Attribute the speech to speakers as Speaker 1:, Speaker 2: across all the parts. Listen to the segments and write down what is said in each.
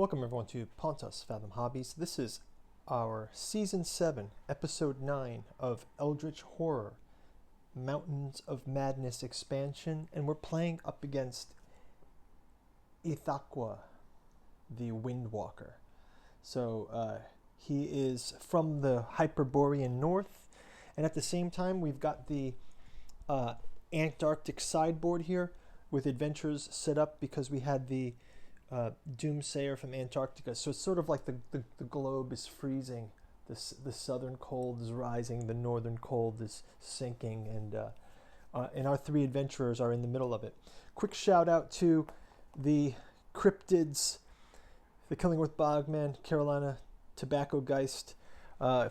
Speaker 1: Welcome everyone to Pontos, Fathom Hobbies. This is our Season 7, Episode 9 of Eldritch Horror, Mountains of Madness expansion, and we're playing up against Ithaqua, the Windwalker. So he is from the Hyperborean north, and at the same time we've got the Antarctic sideboard here with adventures set up because we had the Doomsayer from Antarctica. So it's sort of like the globe is freezing, the southern cold is rising, the northern cold is sinking, and our three adventurers are in the middle of it. Quick shout out to the cryptids, the Killingworth Bogman, Carolina Tobacco Geist,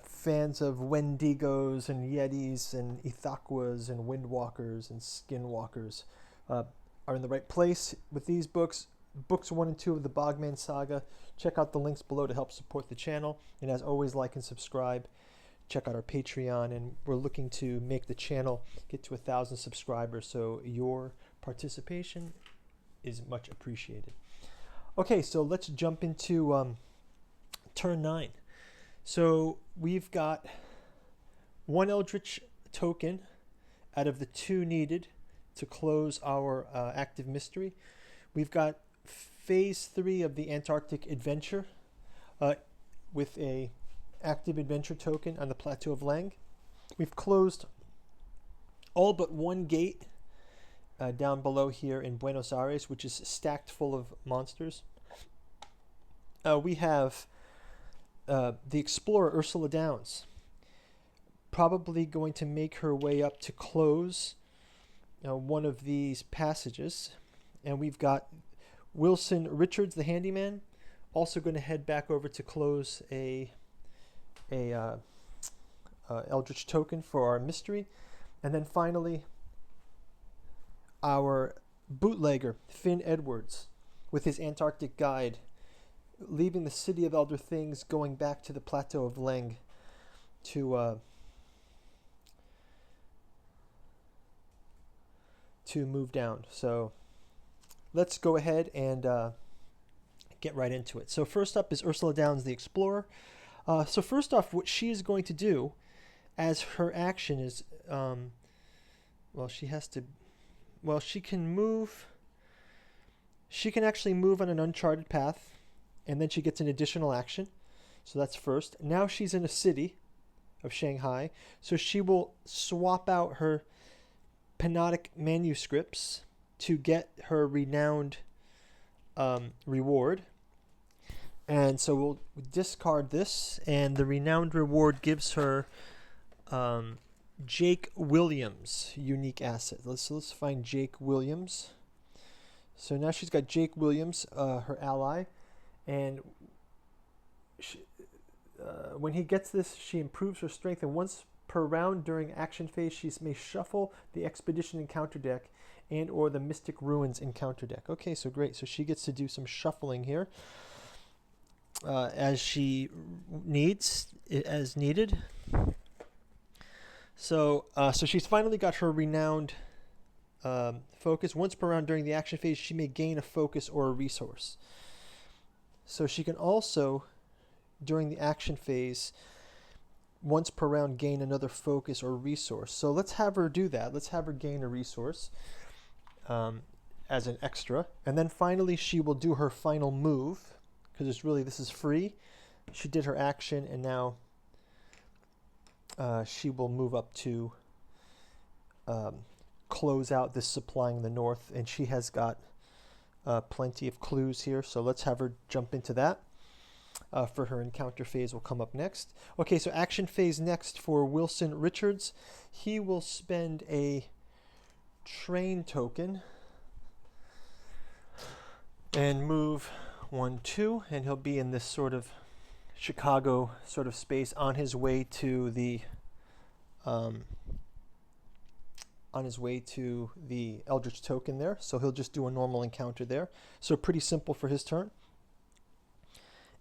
Speaker 1: fans of Wendigos and Yetis and Ithaqwas and Windwalkers and Skinwalkers are in the right place with these books. Books 1 and 2 of the Bogman Saga. Check out the links below to help support the channel. And as always, like and subscribe. Check out our Patreon. And we're looking to make the channel get to 1,000 subscribers. So your participation is much appreciated. Okay, so let's jump into turn 9. So we've got one Eldritch token out of the 2 needed to close our active mystery. We've got Phase 3 of the Antarctic Adventure with a active adventure token on the Plateau of Lang. We've closed all but one gate down below here in Buenos Aires, which is stacked full of monsters. We have the explorer Ursula Downs, probably going to make her way up to close one of these passages. And we've got Wilson Richards, the Handyman, also going to head back over to close a Eldritch token for our mystery. And then finally, our bootlegger, Finn Edwards, with his Antarctic guide, leaving the City of Elder Things, going back to the Plateau of Lang to move down. So let's go ahead and get right into it. So first up is Ursula Downs, the Explorer. So first off, what she is going to do as her action is, she can actually move on an uncharted path, and then she gets an additional action. So that's first. Now she's in a city of Shanghai, so she will swap out her penodic manuscripts to get her renowned reward. And so we'll discard this, and the renowned reward gives her Jake Williams unique asset. Let's find Jake Williams. So now she's got Jake Williams, her ally, and when he gets this, she improves her strength, and once per round during action phase, she may shuffle the Expedition Encounter deck and or the Mystic Ruins Encounter deck. Okay, so great. So she gets to do some shuffling here as she needs, as needed. So she's finally got her renowned focus. Once per round during the action phase, she may gain a focus or a resource. So she can also, during the action phase, once per round gain another focus or resource. So let's have her do that. Let's have her gain a resource as an extra. And then finally she will do her final move, because this is free. She did her action, and now she will move up to close out this supplying the north, and she has got plenty of clues here. So let's have her jump into that. For her encounter phase will come up next. Okay, so action phase next for Wilson Richards. He will spend a train token and move 1, 2, and he'll be in this sort of Chicago sort of space on his way to the Eldritch token there. So he'll just do a normal encounter there. So pretty simple for his turn.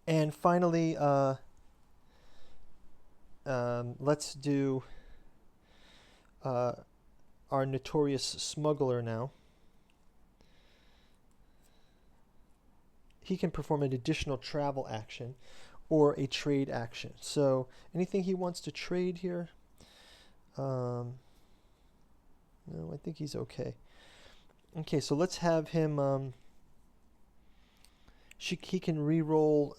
Speaker 1: And finally, let's do our Notorious Smuggler now. he can perform an additional travel action or a trade action. So anything he wants to trade here? No, I think he's okay. Okay, so let's have him. He can re-roll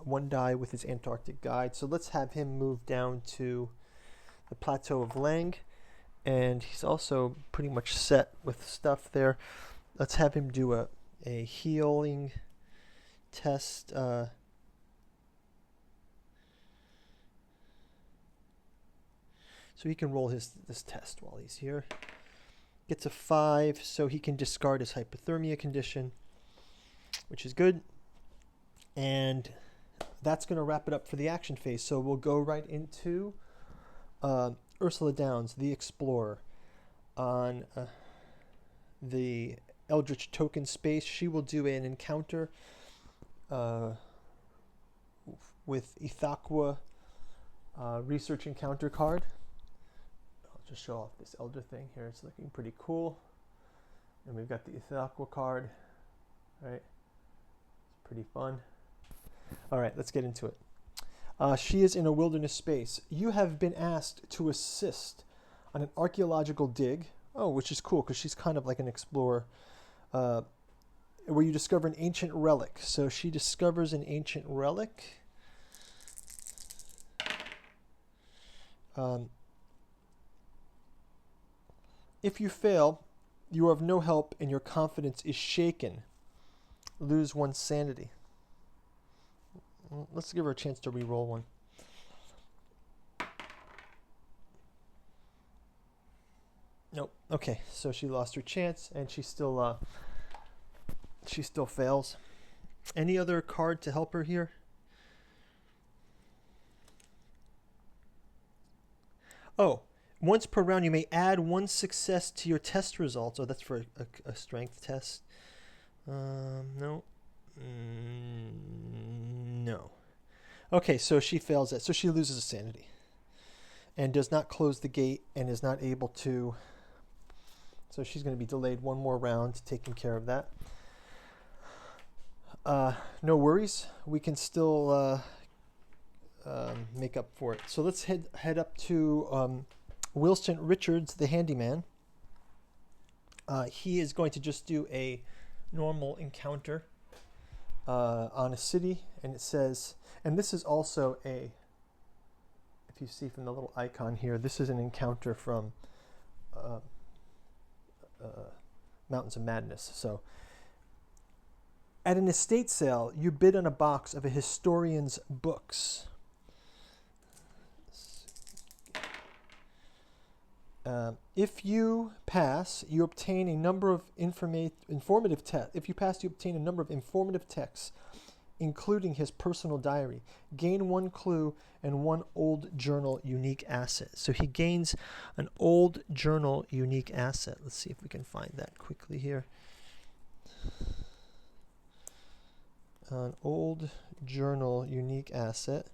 Speaker 1: 1 die with his Antarctic guide. So let's have him move down to the Plateau of Lang, and he's also pretty much set with stuff there. Let's have him do a healing test. So he can roll this test while he's here. Gets a 5, so he can discard his hypothermia condition, which is good. And that's going to wrap it up for the action phase. So we'll go right into Ursula Downs, the Explorer, on the Eldritch token space. She will do an encounter with Ithaqua research encounter card. Just show off this Elder thing here. It's looking pretty cool. And we've got the Ethakwa card, right? It's pretty fun. All right, let's get into it. She is in a wilderness space. You have been asked to assist on an archaeological dig. Oh, which is cool because she's kind of like an explorer. Where you discover an ancient relic. So she discovers an ancient relic. If you fail, you are of no help and your confidence is shaken. Lose 1 sanity. Let's give her a chance to re-roll 1. Nope. Okay, so she lost her chance and she still fails. Any other card to help her here? Oh. Once per round, you may add 1 success to your test results. Oh, that's for a strength test. No. No. Okay, so she fails that. So she loses a sanity. And does not close the gate and is not able to. So she's going to be delayed 1 more round, taking care of that. No worries. We can still make up for it. So let's head up to Wilson Richards, the Handyman. He is going to just do a normal encounter on a city, and it says, and this is also if you see from the little icon here, this is an encounter from Mountains of Madness. So, at an estate sale, you bid on a box of a historian's books. If you pass, you obtain a number of informative texts. If you pass, you obtain a number of informative texts, including his personal diary. Gain 1 clue and 1 old journal unique asset. So he gains an old journal unique asset. Let's see if we can find that quickly here. An old journal unique asset.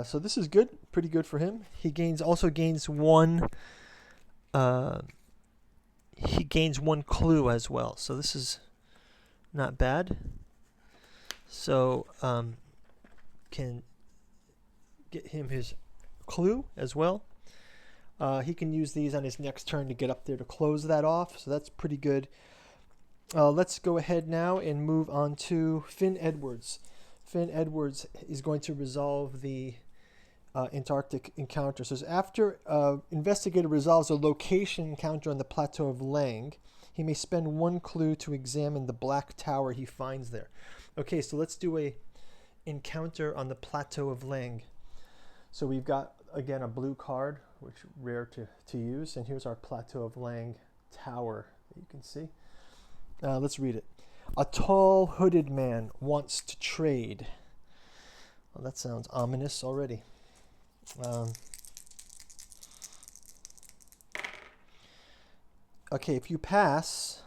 Speaker 1: So this is good, pretty good for him. He also gains 1. He gains 1 clue as well. So this is not bad. So can get him his clue as well. He can use these on his next turn to get up there to close that off. So that's pretty good. Let's go ahead now and move on to Finn Edwards. Finn Edwards is going to resolve the Antarctic Encounter. So after investigator resolves a location encounter on the Plateau of Lang, he may spend 1 clue to examine the black tower he finds there. Okay, so let's do a encounter on the Plateau of Lang. So we've got, again, a blue card, which is rare to use. And here's our Plateau of Lang tower that you can see. Let's read it. A tall, hooded man wants to trade. Well, that sounds ominous already. Okay, if you pass,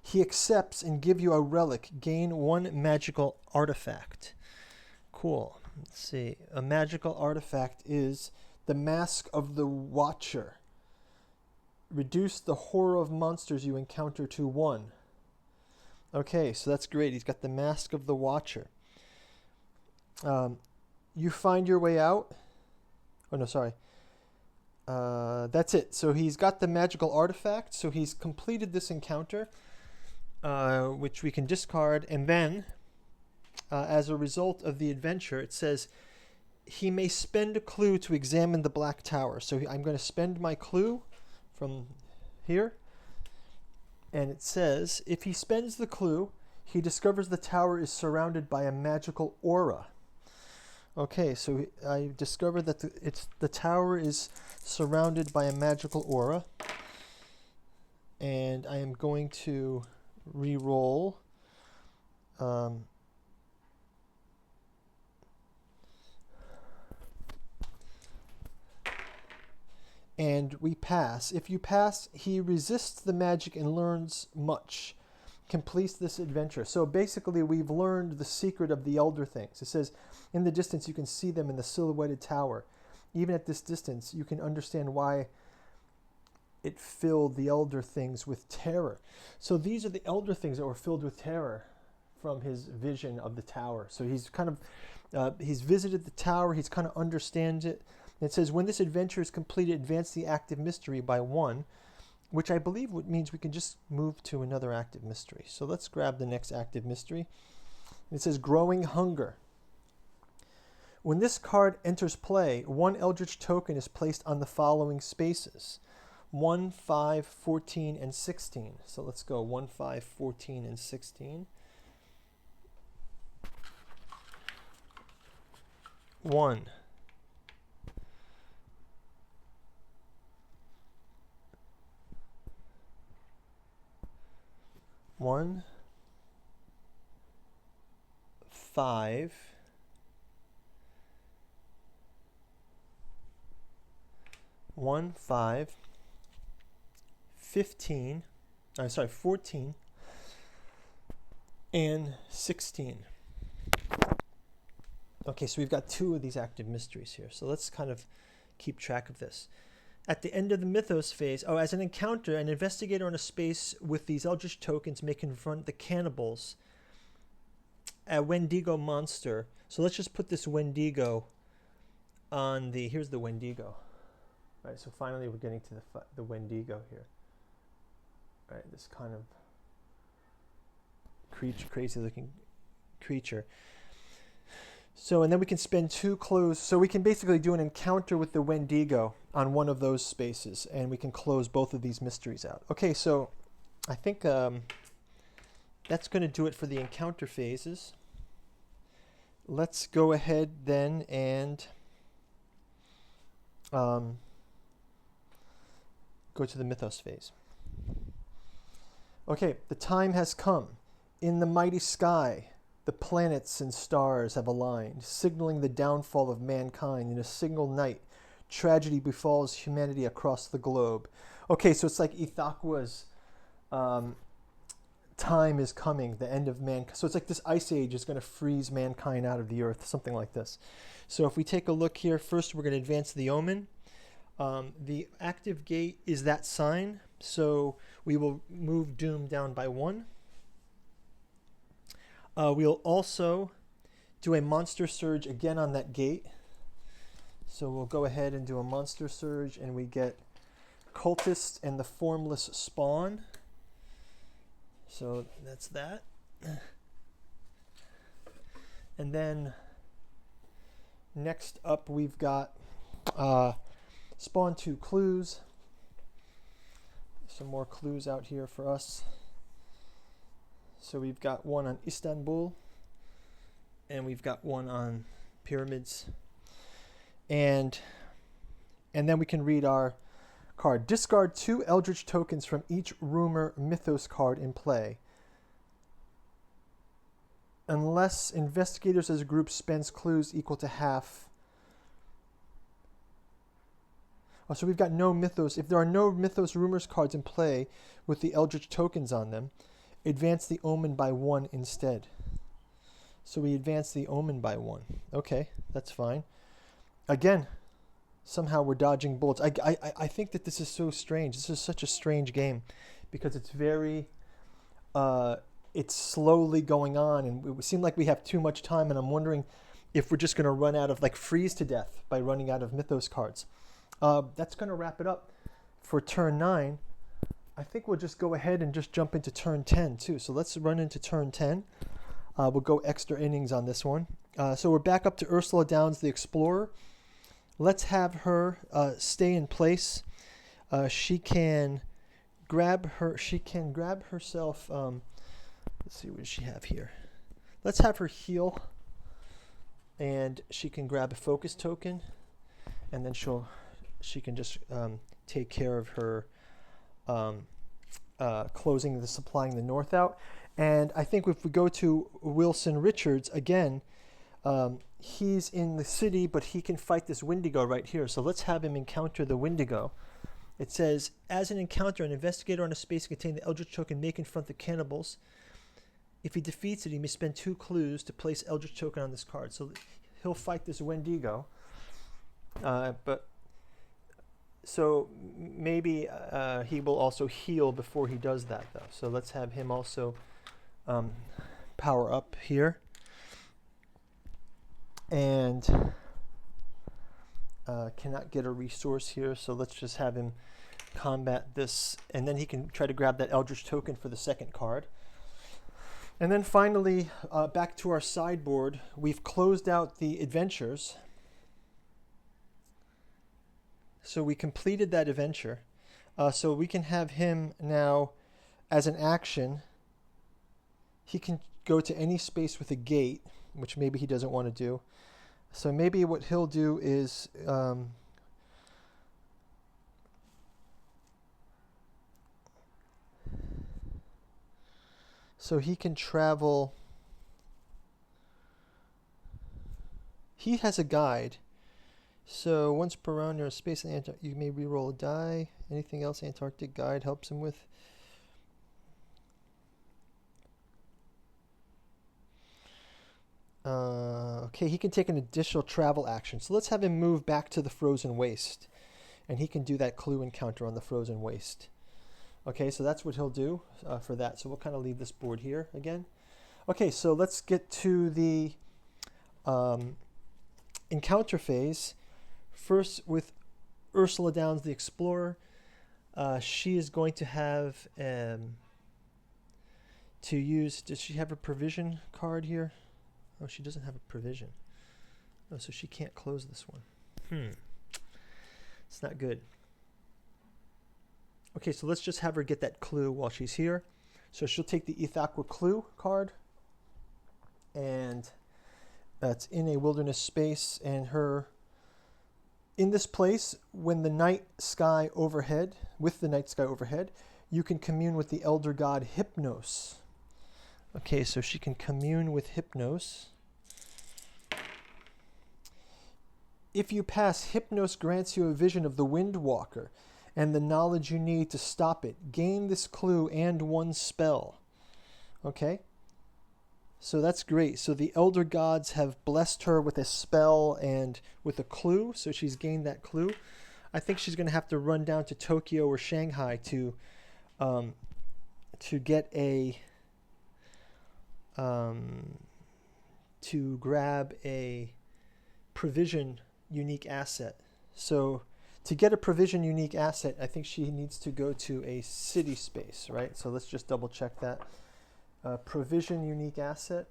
Speaker 1: he accepts and give you a relic. Gain 1 magical artifact. Cool. Let's see. A magical artifact is the Mask of the Watcher. Reduce the horror of monsters you encounter to 1. Okay, so that's great. He's got the Mask of the Watcher. You find your way out. Oh, no, sorry. That's it. So he's got the magical artifact. So he's completed this encounter, which we can discard. And then, as a result of the adventure, it says he may spend a clue to examine the Black Tower. So I'm going to spend my clue from here. And it says, if he spends the clue, he discovers the tower is surrounded by a magical aura. Okay, so I discovered that the tower is surrounded by a magical aura. And I am going to re-roll. And we pass. If you pass, he resists the magic and learns much. Completes this adventure. So basically, we've learned the secret of the elder things. It says, in the distance, you can see them in the silhouetted tower. Even at this distance, you can understand why it filled the elder things with terror. So these are the elder things that were filled with terror from his vision of the tower. So he's kind of, he's visited the tower. He's kind of understands it. It says, when this adventure is completed, advance the active mystery by 1, which I believe means we can just move to another active mystery. So let's grab the next active mystery. It says, Growing Hunger. When this card enters play, 1 Eldritch token is placed on the following spaces: 1, 5, 14, and 16. So let's go 1, 5, 14, and 16. 1. 1, 5, 1, 5, 15, 14, and 16. Okay, so we've got 2 of these active mysteries here. So let's kind of keep track of this. At the end of the Mythos phase, as an encounter, an investigator on a space with these Eldritch tokens may confront the cannibals, a Wendigo monster. So let's just put this Wendigo on the, here's the Wendigo. All right, so finally we're getting to the Wendigo here. All right, this kind of crazy looking creature. So, and then we can spend 2 clues. So we can basically do an encounter with the Wendigo on one of those spaces, and we can close both of these mysteries out. Okay, so I think that's going to do it for the encounter phases. Let's go ahead then and go to the Mythos phase. Okay, the time has come. In the mighty sky, the planets and stars have aligned, signaling the downfall of mankind. In a single night, tragedy befalls humanity across the globe. Okay, so it's like Ithaqwa's time is coming, the end of mankind. So it's like this ice age is going to freeze mankind out of the earth, something like this. So if we take a look here, first we're going to advance the omen. The active gate is that sign, so we will move doom down by 1. We'll also do a monster surge again on that gate. So we'll go ahead and do a monster surge, and we get cultist and the formless spawn. So that's that. And then next up we've got spawn 2 clues. Some more clues out here for us. So we've got one on Istanbul, and we've got one on pyramids. And then we can read our card. Discard 2 Eldritch tokens from each rumor mythos card in play. Unless investigators as a group spends clues equal to half. So we've got no mythos. If there are no mythos rumors cards in play with the Eldritch tokens on them, advance the omen by 1 instead. So we advance the omen by 1. Okay, that's fine. Again, somehow we're dodging bullets. I think that this is so strange. This is such a strange game because it's very, it's slowly going on, and it seems like we have too much time, and I'm wondering if we're just going to run out of, like, freeze to death by running out of Mythos cards. That's going to wrap it up for turn 9. I think we'll just go ahead and just jump into turn 10 too. So let's run into turn 10. We'll go extra innings on this one. So we're back up to Ursula Downs, the Explorer. Let's have her stay in place. She can grab herself. Let's see, what does she have here? Let's have her heal, and she can grab a focus token, and then she can just take care of her supplying the north out. And I think if we go to Wilson Richards again, he's in the city, but he can fight this Wendigo right here. So let's have him encounter the Wendigo. It says, as an encounter, an investigator on a space containing the Eldritch token may confront the cannibals. If he defeats it, he may spend 2 clues to place Eldritch token on this card. So he'll fight this Wendigo. So maybe he will also heal before he does that, though. So let's have him also power up here. And cannot get a resource here, so let's just have him combat this. And then he can try to grab that Eldritch token for the second card. And then finally, back to our sideboard, we've closed out the adventures. So we completed that adventure. So we can have him now, as an action, he can go to any space with a gate, which maybe he doesn't want to do. So maybe what he'll do is so he can travel. He has a guide. So once per round you're in space in Antarctic, you may reroll a die. Anything else Antarctic guide helps him with? Okay, he can take an additional travel action. So let's have him move back to the frozen waste. And he can do that clue encounter on the frozen waste. Okay, so that's what he'll do for that. So we'll kind of leave this board here again. Okay, so let's get to the encounter phase. First with Ursula Downs, the Explorer. She is going to have to use, does she have a provision card here? Oh, she doesn't have a provision. Oh, so she can't close this one. It's not good. Okay, so let's just have her get that clue while she's here. So she'll take the Ithaqua clue card, and it's in a wilderness space, and her in this place, when the night sky overhead, you can commune with the elder god Hypnos. Okay, so she can commune with Hypnos. If you pass, Hypnos grants you a vision of the Windwalker and the knowledge you need to stop it. Gain this clue and 1 spell. Okay? So that's great. So the elder gods have blessed her with a spell and with a clue, so she's gained that clue. I think she's going to have to run down to Tokyo or Shanghai to get a to grab a provision unique asset. So to get a provision unique asset, I think she needs to go to a city space, right? So let's just double check that. Provision unique asset.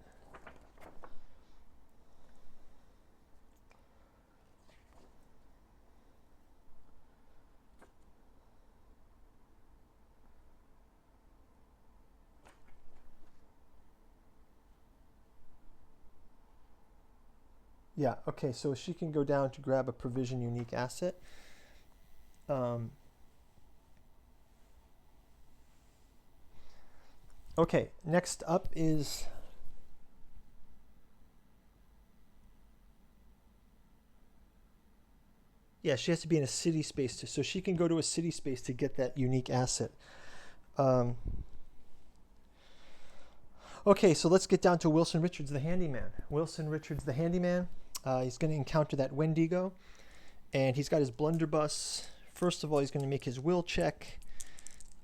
Speaker 1: Yeah, okay, so she can go down to grab a provision unique asset. Okay, next up is she has to be in a city space so she can go to a city space to get that unique asset. Okay, so let's get down to Wilson Richards, the Handyman. Wilson Richards, the Handyman. He's going to encounter that Wendigo, and he's got his blunderbuss. First of all, he's going to make his will check.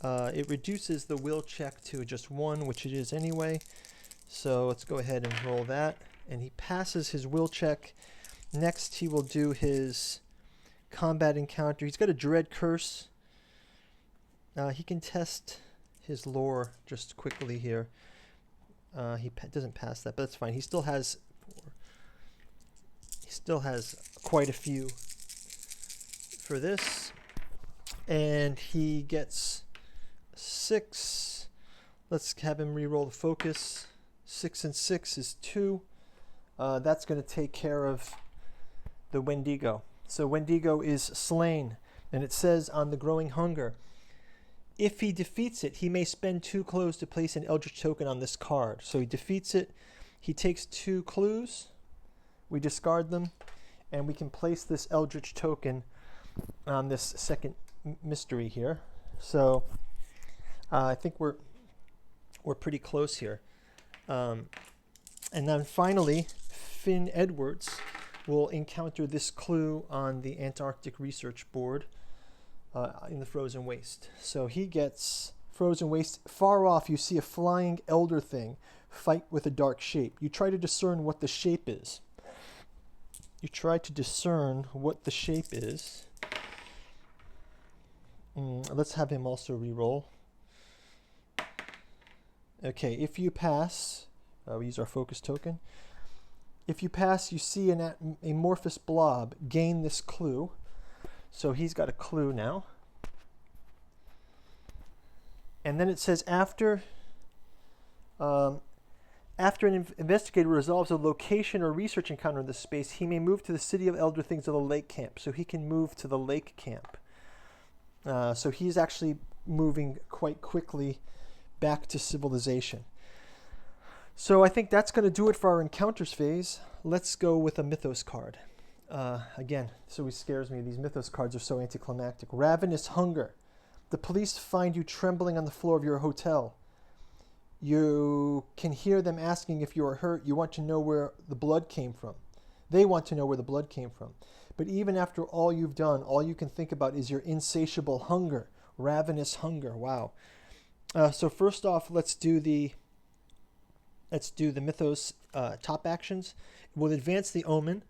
Speaker 1: It reduces the will check to just 1, which it is anyway. So let's go ahead and roll that. And he passes his will check. Next, he will do his combat encounter. He's got a dread curse. He can test his lore just quickly here. He doesn't pass that, but that's fine. He still has quite a few for this, and he gets 6. Let's have him re-roll the focus. 6 and 6 is 2. That's going to take care of the Wendigo. So Wendigo is slain, and it says on the growing hunger, if he defeats it, he may spend 2 clues to place an Eldritch token on this card. So he defeats it. He takes 2 clues. We discard them, and we can place this Eldritch token on this second mystery here. So I think we're pretty close here. And then finally, Finn Edwards will encounter this clue on the Antarctic research board. In the frozen waste. So he gets frozen waste. Far off, you see a flying elder thing fight with a dark shape. You try to discern what the shape is. Let's have him also re-roll. Okay, if you pass, we use our focus token. If you pass, you see an amorphous blob gain this clue. So he's got a clue now. And then it says after an investigator resolves a location or research encounter in this space, he may move to the City of Elder Things of the Lake Camp. So he can move to the Lake Camp. So he's actually moving quite quickly back to civilization. So I think that's going to do it for our encounters phase. Let's go with a Mythos card. Again, this always scares me. These Mythos cards are so anticlimactic. Ravenous hunger. The police find you trembling on the floor of your hotel. You can hear them asking if you are hurt. You want to know where the blood came from. They want to know where the blood came from. But even after all you've done, all you can think about is your insatiable hunger. Ravenous hunger. Wow. So first off, let's do the Mythos top actions. We'll advance the Omen.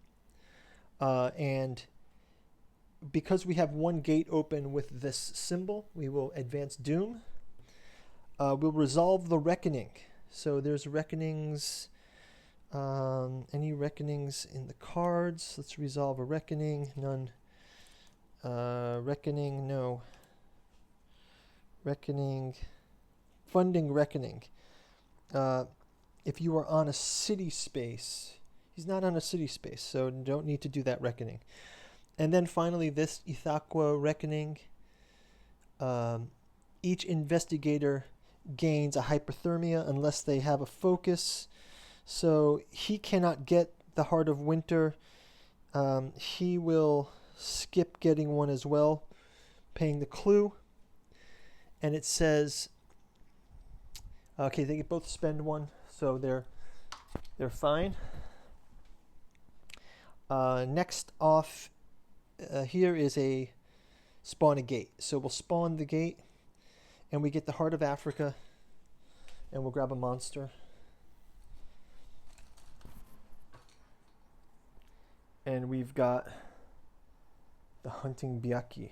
Speaker 1: And because we have 1 gate open with this symbol, we will advance Doom. We'll resolve the Reckoning. So there's reckonings. Any reckonings in the cards? Let's resolve a Reckoning. None. Reckoning, no. Reckoning. Funding Reckoning. If you are on a city space... He's not on a city space, so don't need to do that reckoning. And then finally, this Ethakwa Reckoning. Each investigator gains a hypothermia unless they have a focus. So he cannot get the Heart of Winter. He will skip getting one as well, paying the clue. And it says, okay, they both spend 1, so they're fine. Next off here is a spawn a gate. So we'll spawn the gate, and we get the Heart of Africa, and we'll grab a monster. And we've got the Hunting Byaki.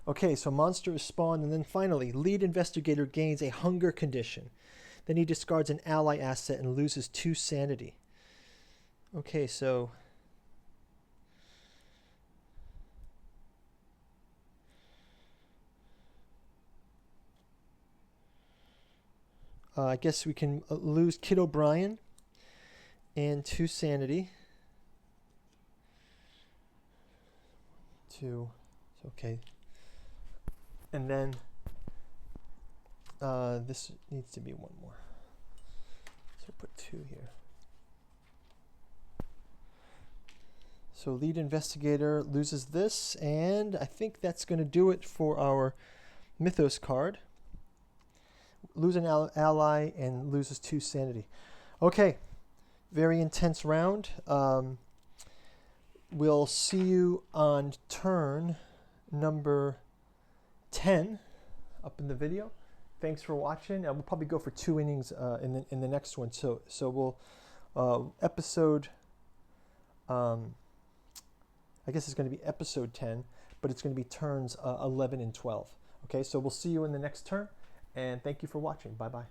Speaker 1: Okay, so monster is spawned, and then finally, lead investigator gains a hunger condition. Then he discards an ally asset and loses 2 sanity. Okay, so... I guess we can lose Kid O'Brien and 2 sanity. 2. Okay. And then this needs to be 1 more. So put 2 here. So lead investigator loses this, and I think that's going to do it for our Mythos card. lose an ally and loses 2 sanity. Okay, very intense round. We'll see you on turn number 10 up in the video. Thanks for watching. We'll probably go for 2 innings in the next one. So we'll episode. I guess it's going to be episode 10, but it's going to be turns 11 and 12. Okay, so we'll see you in the next turn, and thank you for watching. Bye bye.